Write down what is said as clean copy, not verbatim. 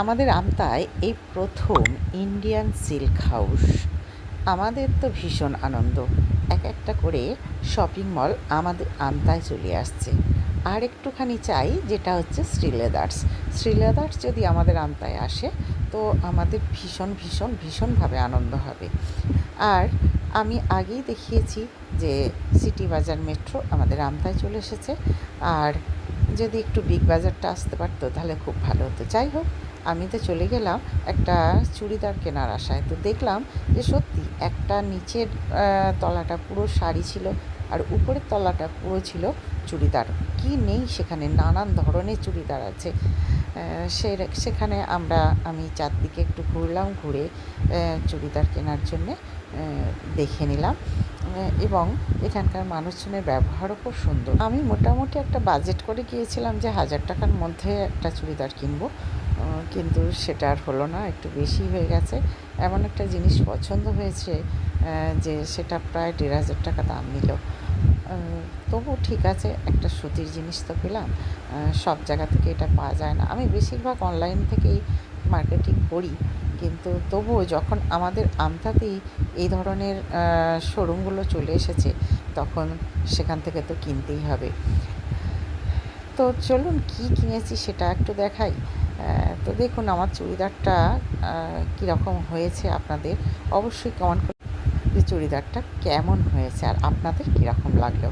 আমাদের আমতায় এই প্রথম ইন্ডিয়ান সিল্ক হাউস। আমাদের তো ভীষণ আনন্দ, এক একটা করে শপিং মল আমাদের আমতায় চলে আসছে। আর একটুখানি চাই, যেটা হচ্ছে শ্রীলেদার্স। শ্রীলেদার্স যদি আমাদের আমতায় আসে তো আমাদের ভীষণ ভীষণ ভীষণভাবে আনন্দ হবে। আর আমি আগেই দেখিয়েছি যে সিটি বাজার মেট্রো আমাদের আমতায় চলে এসেছে। আর যদি একটু বিগ বাজারটা আসতে পারতো তাহলে খুব ভালো হতো। যাই হোক, আমি তো চলে গেলাম একটা চুড়িদার কেনার আশায়। তো দেখলাম যে সত্যি একটা নিচের তলাটা পুরো শাড়ি ছিল, আর উপরের তলাটা পুরো ছিল চুড়িদার। কি নেই সেখানে, নানান ধরনের চুড়িদার আছে। সেখানে আমি চারদিকে একটু ঘুরলাম, ঘুরে চুড়িদার কেনার জন্যে দেখে নিলাম। এবং এখানকার মানুষজনের ব্যবহারও খুব সুন্দর। আমি মোটামুটি একটা বাজেট করে গিয়েছিলাম যে 1000 টাকার মধ্যে একটা চুড়িদার কিনবো, কিন্তু সেটা আর হলো না, একটু বেশি হয়ে গেছে। এমন একটা জিনিস পছন্দ হয়েছে যে সেটা প্রায় 1500 টাকা দাম নিল। তবু ঠিক আছে, একটা সুতির জিনিস তো পেলাম। সব জায়গা থেকে এটা পাওয়া যায় না। আমি বেশিরভাগ অনলাইন থেকেই মার্কেটিং করি, কিন্তু তবুও যখন আমাদের আমতাতেই এই ধরনের শোরুমগুলো চলে এসেছে, তখন সেখান থেকে তো কিনতেই হবে। তো চলুন কী কিনেছি সেটা একটু দেখাই। তো দেখুন আমার চুড়িদারটা কীরকম হয়েছে, আপনাদের অবশ্যই কমেন্ট করে যে চুড়িদারটা কেমন হয়েছে আর আপনাদের কীরকম লাগলো।